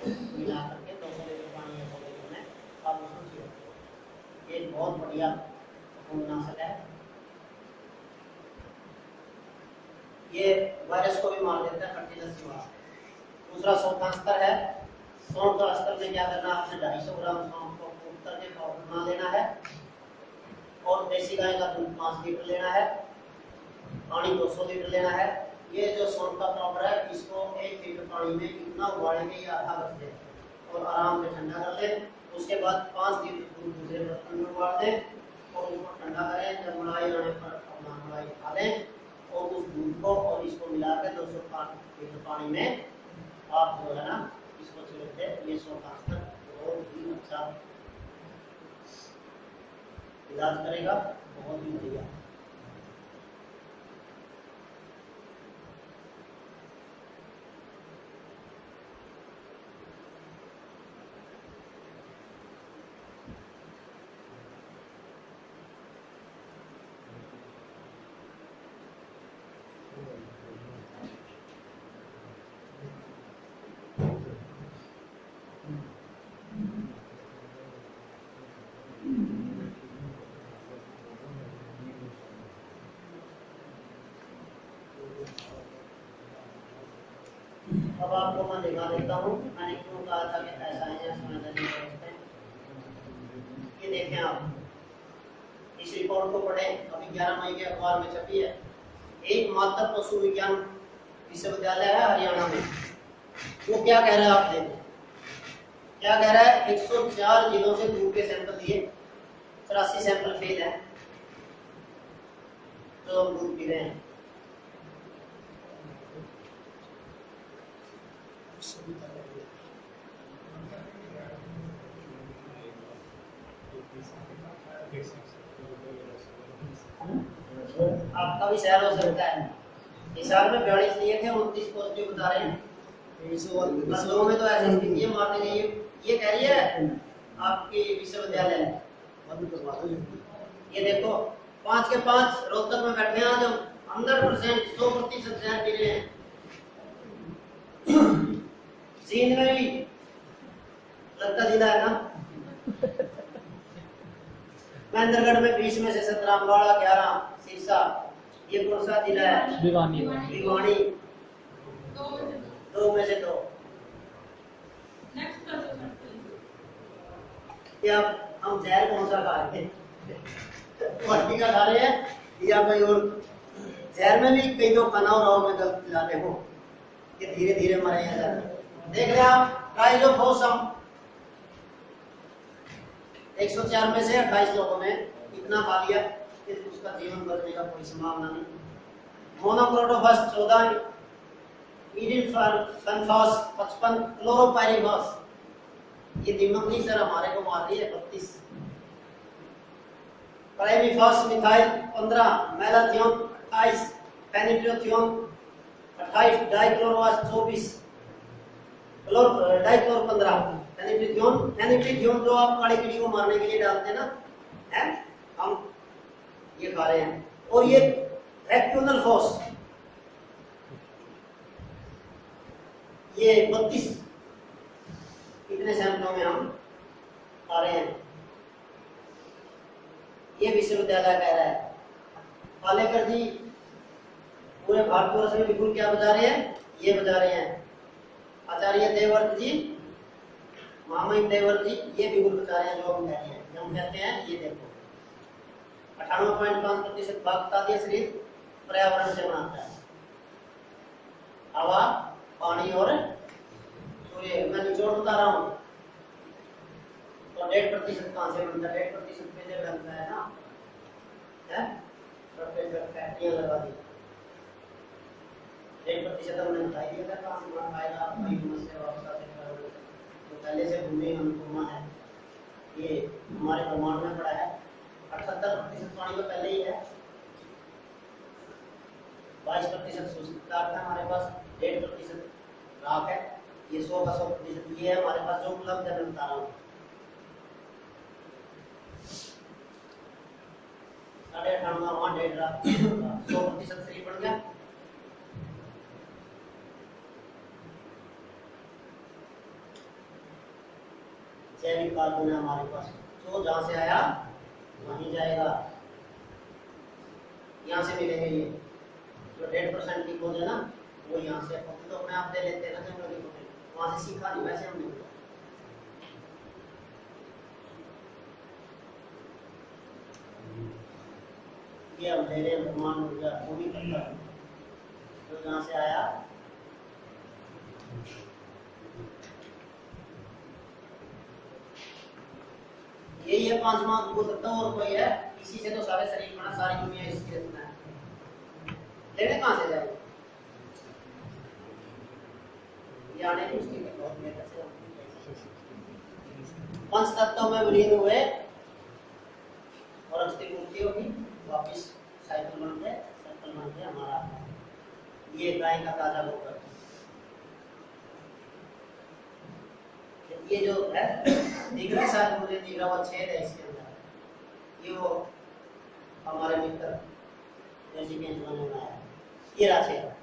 मिला करके 200 लीटर पानी या 100 लीटर में आप उसको छिड़कते हो। ये बहुत बढ़िया फूलनाशक है। ये वायरस को भी मार देता है, खट्टी लस्सी वाला। दूसरा सौंठ स्तर है। सौंठ का स्तर में क्या करना, आपने 250 ग्राम सौंठ को कूट करके पाउडर बना लेना है और देसी गाय का दूध 5 लीटर लेना है, पानी 200 लीटर लेना है। ये जो सौंठ का पाउडर है इसको 1 लीटर पानी में इतना उबालेंगे या आधा रख दें और आराम से ठंडा कर लें। उसके बाद 5 लीटर दूध दूसरे बर्तन में उबाल दें और उसको ठंडा करें। जब मलाई आने पर अपना मलाई खा लें और उस दूध को और इसको मिला के 205 लीटर पानी में आप जो है ना इसको छिड़क दें। ये सौंठ बहुत ही अच्छा इलाज करेगा, बहुत ही बढ़िया। अब आपको मैं दिखा देता हूँ मैंने क्यों कहा था कि ऐसा है समझते हैं। ये देखें आप, इस रिपोर्ट को पढ़ें, अभी 11 मई के अखबार में छपी है। एकमात्र पशु विज्ञान विश्वविद्यालय है हरियाणा में। वो क्या कह रहा है आप देखें, क्या कह रहा है। 104 जिलों से दूध के सैंपल दिए, 83 सैंपल फेल है तो हम दूध पी रहे हैं। आपका भी शहर हो सकता है। इस साल में 42 लिए थे, 29 पॉजिटिव बता रहे हैं। लोगों में तो ऐसी स्थिति है, मारने के लिए ये कह रही है आपकी विश्वविद्यालय। ये देखो 5 के 5 रोहतक में बैठे हैं, जो 100% 100% शहर पी रहे हैं। जींद में भी लगता जिला है ना। महेंद्रगढ़ में 20 में से 17, अम्बाड़ा 11, सिरसा, ये कौन सा जिला है? भिवानी। 2 में से 2। क्या हम जहर कौन सा खा रहे हैं? पार्टी का खा रहे हैं या कोई और? जहर में भी कई तो खाना और में गलत खिला रहे हो कि धीरे धीरे मरे हैं। देख रहे हैं आप, ट्राइजोफोसम 104 में से 28 लोगों ने इतना खा लिया कि उसका जीवन बचने का कोई संभावना नहीं। मोनोक्रोटोफास 14, ईडिन फनफास 55, क्लोरोपाइरिफास ये दीमक नहीं सर हमारे को मार रही है 32, प्राइमिफास मिथाइल 15, मेलाथियोन 28, फेनिट्रियोथियोन 28, डाइक्लोरवास 24, डाइक्लोर 15, फेनिट्रियोन जो आप काली कीड़ी को मारने के लिए डालते हैं ना, है हम ये खा रहे हैं। और ये रेक्टोनल फोस ये 32 इतने सैंपलों में हम खा रहे हैं। ये विश्वविद्यालय कह रहा है। पालेकर जी पूरे भारतवर्ष में बिल्कुल क्या बता रहे हैं, ये बता रहे हैं। आचार्य देवव्रत जी, महामहिम देवव्रत जी ये बिल्कुल बता रहे हैं जो हम कहते हैं। हम कहते हैं ये देखो 98.5% भाग तादीय शरीर पर्यावरण से बनाता है, हवा, पानी और सूर्य। मैं निचोड़ बता रहा हूँ तो 1.5% कहाँ से बनता है? 1.5% पेजे बनता है ना, है फैक्ट्रियां लगा दी। 1% हमने बताई दिया था कहाँ से बना पाएगा। आपका ह्यूमस से वापस से तो पहले से भूमि अनुपमा है, ये हमारे ब्रह्मांड में पड़ा है। 78% पानी तो पहले ही है, 22% सूखा पदार्थ है हमारे पास, 1.5% राख है। ये 100 का 100% ये है हमारे पास जो उपलब्ध है, मैं बता रहा हूँ। 98 वहाँ 1.5 राख 100% शरीर बन गया। जैविक कार्बन है हमारे पास, जो जहाँ से आया वहीं जाएगा, यहाँ से मिलेंगे। ये जो 1.5% की खोज है ना, वो यहाँ से तो अपने आप दे लेते हैं ना जंगल की खोज, वहाँ से सीखा नहीं, वैसे हमने बोला। ये हम ले रहे हैं प्रमाण ऊर्जा, वो भी करता है तो जहाँ से आया। यही है पांचवा अद्भुत तत्व, और कोई है? इसी से तो सारे शरीर बना, सारी दुनिया इसकी रचना है। लेने कहाँ से जाएंगे? ये आने की उसकी बहुत मेहनत से पंच तत्वों में विलीन हुए और अस्थि मूर्ति होगी, वापिस साइकिल बन के हमारा ये गाय का ताजा गोबर। ये जो है दिख रहा है, शायद मुझे दिख रहा, वो छेद है इसके अंदर, ये वो हमारे मित्र जैसे कि इन्होंने बनाया, ये राशि है।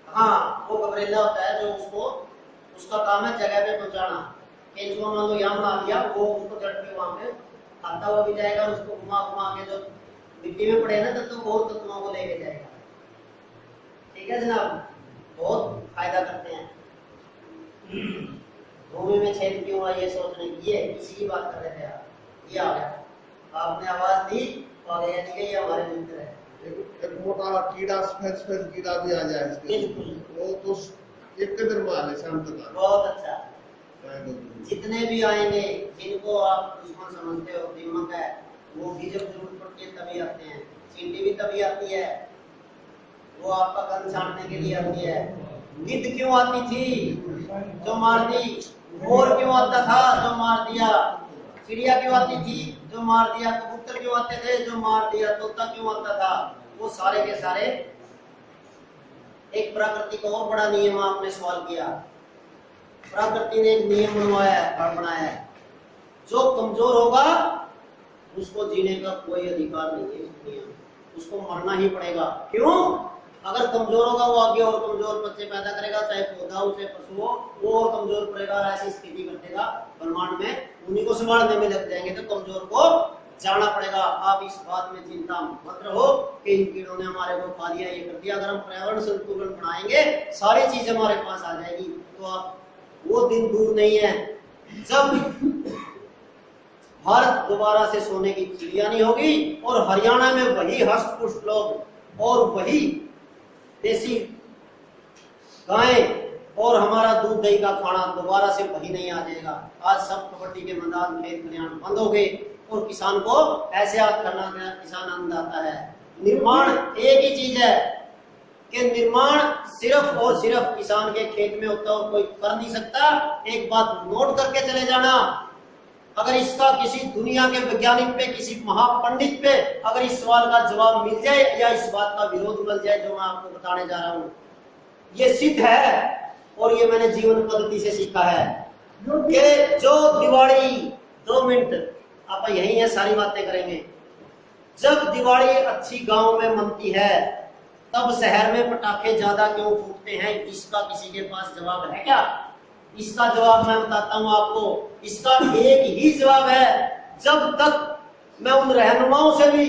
हाँ, वो गबरेला होता है जो उसको, उसका काम है जगह पे पहुंचाना। केंचुआ मान लो यहाँ बना दिया, वो उसको जड़ पे वहां पे खाता हुआ भी जाएगा, उसको घुमा घुमा के जो मिट्टी में पड़े ना तत्व, बहुत तत्वों को लेके जाएगा। ठीक है जनाब, बहुत फायदा करते हैं। भूमि में छेद क्यों हुआ ये सोचने की, ये इसी की बात कर रहे थे आप। ये आ गया, आपने आवाज दी तो आ गया, ये हमारे मित्र है। एक मोटा कीड़ा, सफेद कीड़ा भी आ जाए इसके, वो तो एक कदर मार है शाम तक। बहुत अच्छा। जितने भी आएंगे, जिनको आप दुश्मन समझते हो, दीमक है, वो भी जब जरूरत पड़ती है तभी आते हैं। चींटी भी तभी आती है, वो आपका गन छाटने के लिए आती है। गिद्ध क्यों आती थी? जो मार दी। मोर क्यों आता था? जो मार दिया। चिड़िया क्यों आती थी? जो मार दिया। कबूतर क्यों आते थे? जो मार दिया। तोता क्यों आता था? वो सारे के सारे। एक प्रकृति का और बड़ा नियम आपने सवाल किया। प्रकृति ने एक नियम बनाया है, जो कमजोर होगा उसको जीने का कोई अधिकार नहीं है इस दुनिया में, उसको मरना ही पड़ेगा। क्यों? अगर कमजोर होगा वो आगे और कमजोर बच्चे पैदा करेगा, चाहे पौधा हो चाहे पशु हो, वो और कमजोर पड़ेगा, ऐसी स्थिति कर देगा ब्रह्मांड में, उन्हीं को संभालने में लग जाएंगे, तो कमजोर को जाना पड़ेगा। आप इस बात में चिंता मत रहो कि इन कीड़ों ने हमारे को खा लिया, ये कर दिया। अगर हम पर्यावरण संतुलन बनाएंगे, सारी चीज हमारे पास आ जाएगी। तो आप, वो दिन दूर नहीं है जब भारत दोबारा से सोने की चिड़िया नहीं होगी और हरियाणा में वही हष्ट-पुष्ट लोग और वही देसी गायें और हमारा दूध दही का खाना दोबारा से वही नहीं आ जाएगा। आज सब कबड्डी के मैदान, खेत खलिहान बंद हो गए और किसान को ऐसे याद करना गया, किसान अन्नदाता है। निर्माण एक ही चीज है कि निर्माण सिर्फ और सिर्फ किसान के खेत में होता है और कोई कर नहीं सकता। एक बात नोट करके चले जाना, अगर इसका किसी दुनिया के वैज्ञानिक पे, किसी महापंडित पे अगर इस सवाल का जवाब मिल जाए या इस बात का विरोध मिल जाए जो मैं आपको बताने जा रहा हूं, ये सिद्ध है और ये मैंने जीवन पद्धति से सीखा है कि जो दिवाली 2 मिनट आप यही है, सारी बातें करेंगे। जब दिवाली अच्छी गांव में मनती है तब शहर में पटाखे ज्यादा क्यों फूटते हैं? इसका किसी के पास जवाब है क्या? इसका जवाब मैं बताता हूं आपको। इसका एक ही जवाब है। जब तक मैं उन रहनुमाओं से भी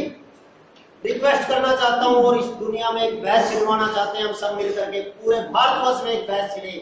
रिक्वेस्ट करना चाहता हूं और इस दुनिया में एक बहस छिड़वाना चाहते हैं हम सब मिलकर के, पूरे भारतवर्ष में एक बहस छिड़े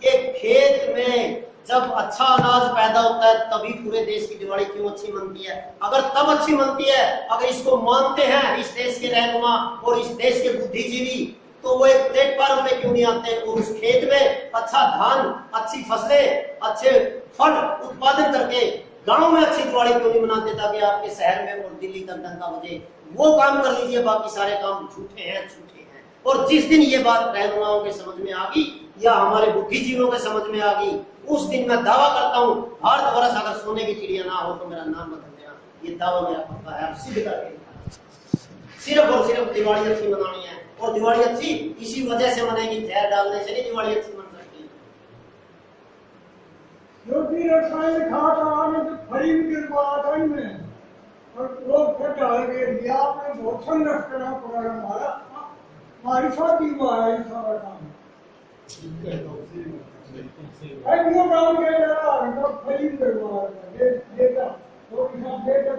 कि खेत में जब अच्छा अनाज पैदा होता है तभी पूरे देश की दिवाली क्यों अच्छी मनती है। अगर तब अच्छी मनती है, अगर इसको मानते हैं इस देश के रहनुमा और इस देश के बुद्धिजीवी, तो वो एक प्लेटफॉर्म पे क्यों नहीं आते और उस खेत में अच्छा धान, अच्छी फसलें, अच्छे फल उत्पादन करके गांव में अच्छी दिवाली क्यों नहीं मनाते ताकि आपके शहर में और दिल्ली तक डंका बजे। वो काम कर लीजिए, बाकी सारे काम झूठे हैं, झूठे हैं। और जिस दिन ये बात रहनुमाओं के समझ में आ गई या हमारे बुद्धिजीवियों के समझ में आ गई, उस दिन मैं दावा करता हूँ भारतवर्ष अगर सोने की चिड़िया ना हो तो मेरा नाम बदल देना। ये दावा मेरा पक्का है, आप सिद्ध करके सिर्फ और सिर्फ दिवाली अच्छी मनानी है। और दिवाली अच्छी इसी वजह से मनेगी, जहर डालने से नहीं दिवाली अच्छी मन सकती। क्योंकि रासायनिक खाद आने से फली भी गिरवा में और लोग फिर डालेंगे, ये आपने बहुत संघर्ष करना पड़ा। हमारी शादी हुआ है सारा काम। वो काम के जरा तो खरीद करवा ये देता तो हिसाब देता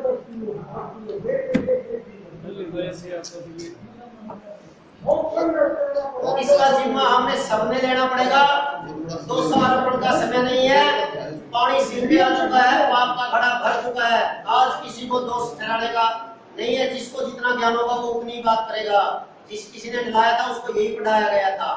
तो इसका जिम्मा हमने सबने लेना पड़ेगा। दोषारोपण का समय नहीं है, पानी सिर पे आ चुका है, पाप का घड़ा भर चुका है। आज किसी को दोष ठहराने का नहीं है, जिसको जितना ज्ञान होगा वो उतनी बात करेगा। जिस किसी ने दिलाया था उसको यही पढ़ाया गया था।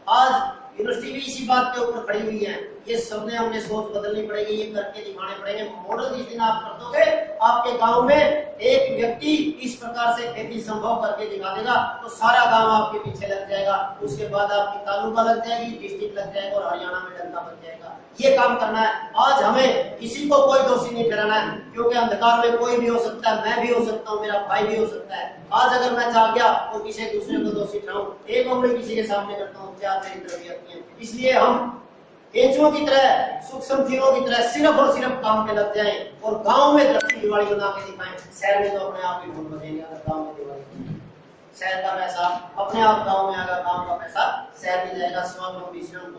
आज यूनिवर्सिटी भी इसी बात के ऊपर खड़ी हुई है। ये सबने हमने सोच बदलनी पड़ेगी, ये करके दिखाने पड़ेंगे। मॉडल जिस दिन आप कर दोगे, आपके गांव में एक व्यक्ति इस प्रकार से खेती संभव करके दिखा देगा तो सारा गांव आपके पीछे लग जाएगा। उसके बाद आपकी तालुका लग जाएगी, डिस्ट्रिक्ट लग जाएगा और हरियाणा में डंका बच जाएगा। ये काम करना है। आज हमें किसी को कोई दोषी नहीं ठहराना है, क्योंकि अंधकार में कोई भी हो सकता है, मैं भी हो सकता हूँ, मेरा भाई भी हो सकता है। आज अगर मैं चाह गया तो किसी दूसरे को दोषी ठहराऊं, एक उंगली किसी के सामने करता हूँ, चार मेरी तरफ आती है। इसलिए हम केंचुओं की तरह, सूक्ष्म जीवों की तरह सिर्फ और सिर्फ काम पे लग जाएं और गांव में दक्षिण दिवाली बना के दिखाएं। शहर में तो अपने आप ही ढूंढ बजेंगे अगर गांव में दिवाली। शहर का पैसा अपने आप गांव में आएगा, गांव का पैसा शहर में जाएगा। स्वयं विश्वम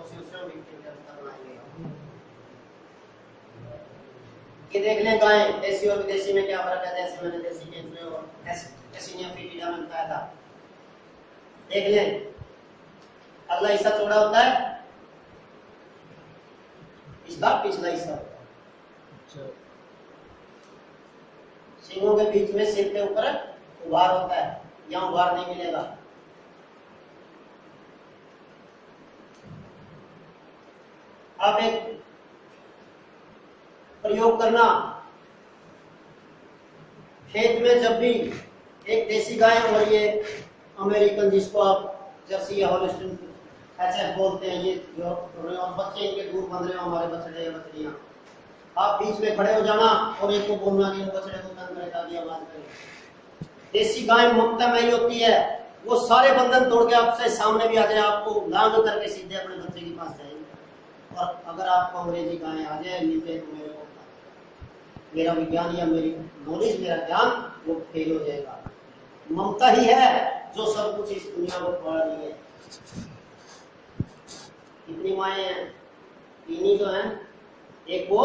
ये देख लें गाय देसी और विदेशी में क्या फर्क है। जैसे मैंने देसी केंचुए और एसिनिया फीटिडा में बताया था, देख लें। अगला हिस्सा चौड़ा होता है, इसका पिछला हिस्सा सींगों के बीच में सिर के ऊपर उभार होता है, यहाँ उभार नहीं मिलेगा। आप एक प्रयोग करना, खेत में जब भी एक देसी गाय और ये अमेरिकन जिसको आप जर्सी या हॉलिस्टीन एचएफ बोलते हैं, ये जो बच्चे इनके दूर बंध रहे हो, हमारे बछड़े या बछड़ियां, आप बीच में खड़े हो जाना और एक को बोलना कि बछड़े को बंद करे ताकि आवाज करे। देसी गाय ममतामयी होती है, वो सारे बंधन तोड़ के आपसे सामने भी आ जाए, आपको लांग करके सीधे अपने बच्चे के पास जाएंगे। और अगर आपको अंग्रेजी गाय आ जाए नीचे तो मेरा विज्ञान या मेरी नॉलेज, मेरा ज्ञान वो फेल हो जाएगा। ममता ही है जो सब कुछ इस दुनिया को पढ़ रही है। कितनी माएँ हैं, तीन जो हैं, एक वो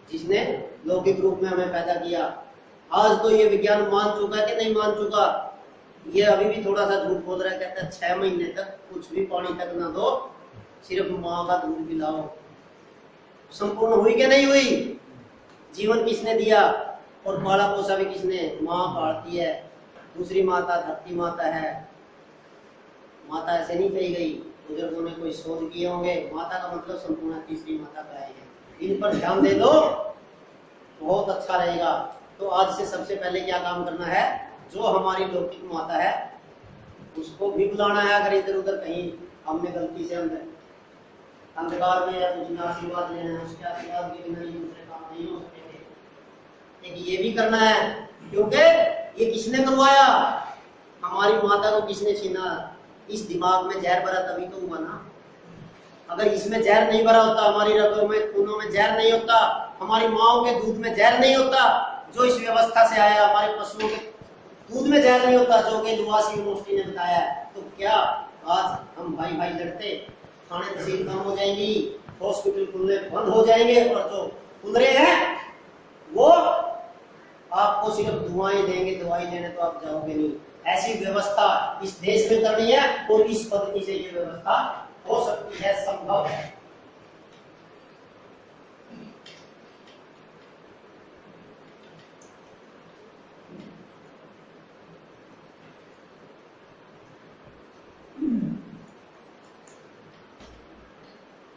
जिसने लौकिक रूप में हमें पैदा किया। आज तो ये विज्ञान मान चुका है कि नहीं मान चुका, ये अभी भी थोड़ा सा झूठ बोल रहा है। कहता है 6 महीने तक कुछ भी पानी तक ना दो, सिर्फ माँ का दूध पिलाओ। संपूर्ण हुई कि नहीं हुई? जीवन किसने दिया और पाला पोसा भी किसने? माँ पालती है। दूसरी माता धरती माता है। माता ऐसे नहीं कही गई, बुजुर्गों ने कोई शोध किए होंगे। माता का मतलब संपूर्ण तीसरी माता का है। इन पर ध्यान दे दो, बहुत अच्छा रहेगा। तो आज से सबसे पहले क्या काम करना है, जो हमारी लौकिक माता है उसको भी बुलाना है। अगर इधर उधर कहीं हमने गलती से अंधकार में या कुछ में आशीर्वाद लेना है, उसके आशीर्वाद के बिना ये दूसरे काम नहीं हो सकेंगे। लेकिन ये भी करना है, क्योंकि ये किसने करवाया? हमारी माता को किसने छीना? इस दिमाग में जहर भरा तभी तो हुआ ना। अगर इसमें जहर नहीं भरा होता, हमारी रगों में खूनों में जहर नहीं होता, हमारी माओ के दूध में जहर नहीं होता जो इस व्यवस्था से आया, हमारे पशुओं के दूध में जहर नहीं होता जो कि लुवासी यूनिवर्सिटी ने बताया है, तो क्या आज हम भाई भाई लड़ते? थाने तहसील कम हो जाएंगी, हॉस्पिटल खुलने बंद हो जाएंगे, और जो खुल रहे हैं वो आपको सिर्फ दुआएं देंगे, दवाई देने तो आप जाओगे नहीं। ऐसी व्यवस्था इस देश में करनी है और इस पद्धति से ये व्यवस्था हो सकती है, संभव है।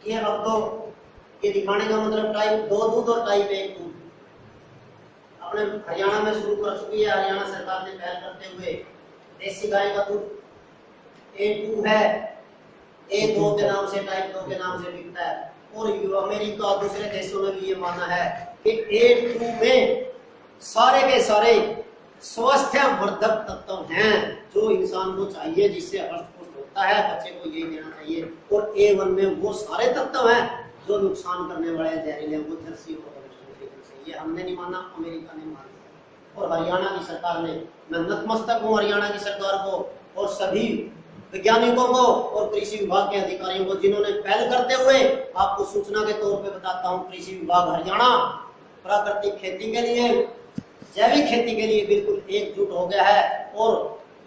ये अब तो ये दिखाने का मतलब टाइप 2 दूध और टाइप 1 दूध अपने हरियाणा में शुरू कर चुकी है। हरियाणा सरकार ने पहल करते हुए देसी गाय का दूध A2 है, A2 के नाम से, टाइप 2 के नाम से बिकता है। और अमेरिका और दूसरे देशों में भी ये माना है कि A2 में सारे के सारे स्वास्थ्यवर्धक तत्व हैं जो इंसान को चाहिए, जिससे हर्ष होता है, बच्चे को यही देना चाहिए। और A1 में वो सारे तत्व हैं जो नुकसान करने वाले जहरीले, वो जर्सी और ये हमने नहीं माना, अमेरिका ने माना। और हरियाणा की सरकार ने, मैं नतमस्तक हूँ हरियाणा की सरकार को और सभी वैज्ञानिकों को और कृषि विभाग के अधिकारियों को, जिन्होंने पहल करते हुए, आपको सूचना के तौर पे बताता हूँ, कृषि विभाग हरियाणा प्राकृतिक खेती के लिए, जैविक खेती के लिए बिल्कुल एकजुट हो गया है। और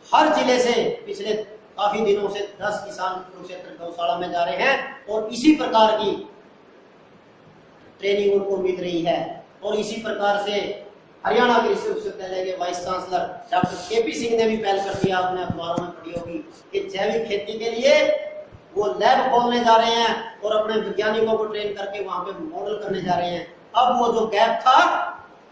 हर जिले से पिछले काफी दिनों से 10 किसान कुरुक्षेत्र गौशाला में जा रहे हैं और इसी प्रकार की ट्रेनिंग उनको मिल रही है। और इसी प्रकार से हरियाणा कृषि विश्वविद्यालय के vice chancellor doctor KP Singh ने भी पहल कर दिया, आपने अखबारों में पढ़ी होगी, कि जैविक खेती के लिए वो लैब खोलने जा रहे हैं और अपने वैज्ञानिकों को ट्रेन करके वहां पे मॉडल करने जा रहे हैं। अब वो जो गैप था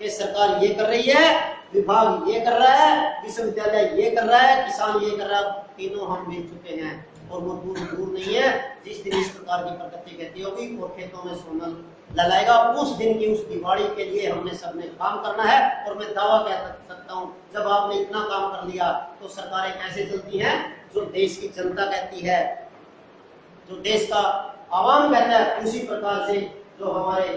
कि सरकार ये कर रही है, विभाग ये कर रहा है, विश्वविद्यालय ये कर रहा है, किसान ये कर रहा है, तीनों हम मिल चुके हैं और वो दूर नहीं है। जिस दिन इस प्रकार की प्रकृति खेती होगी और खेतों में सोना ललाएगा, उस दिन की, उस दिवाली के लिए हमने सबने काम करना है। और मैं दावा कह सकता हूँ, जब आपने इतना काम कर लिया तो सरकारें कैसे चलती हैं? जो देश की जनता कहती है, जो देश का आवाम कहता है, उसी प्रकार से जो हमारे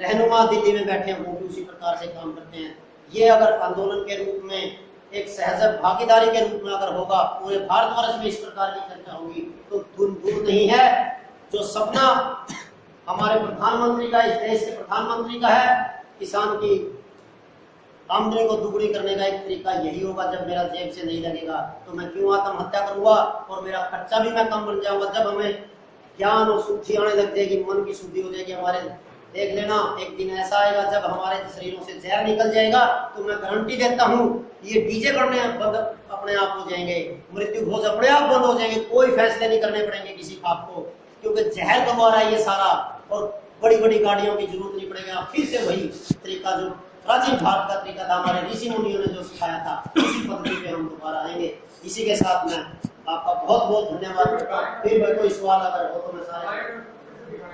रहनुमा दिल्ली में बैठे हैं वो भी उसी प्रकार से काम करते हैं। ये अगर आंदोलन के रूप में, एक सहज भागीदारी के रूप में अगर होगा, पूरे भारतवर्ष में इस प्रकार की चर्चा होगी, तो दूर नहीं है। जो सपना हमारे प्रधानमंत्री का, इस देश के प्रधानमंत्री का है, किसान की आमदनी को दुगनी करने का एक तरीका यही होगा, जब मेरा जेब से नहीं लगेगा तो मैं क्यों आत्महत्या करूंगा और मेरा खर्चा भी मैं कम बन जाऊंगा। जब हमें ज्ञान और शुद्धि आने लग जाएगी, मन की शुद्धि हो जाएगी हमारे, देख लेना एक दिन ऐसा आएगा जब हमारे शरीरों से जहर निकल जाएगा, तो मैं गारंटी देता हूँ ये डीजे करने बंद अपने आप हो जाएंगे, मृत्यु घोष अपने आप बंद हो जाएंगे, कोई फैसले नहीं करने पड़ेंगे किसी खाप को, क्योंकि जहर का द्वारा ये सारा, और बड़ी बड़ी गाड़ियों की जरूरत नहीं पड़ेगा। फिर से वही तरीका जो प्राचीन भारत का तरीका था, हमारे ऋषि मुनियों ने जो सिखाया था, उसी पद्धति पे हम दोबारा आएंगे। इसी के साथ मैं आपका बहुत बहुत धन्यवाद। फिर कोई सवाल अगर हो तो मैं सारे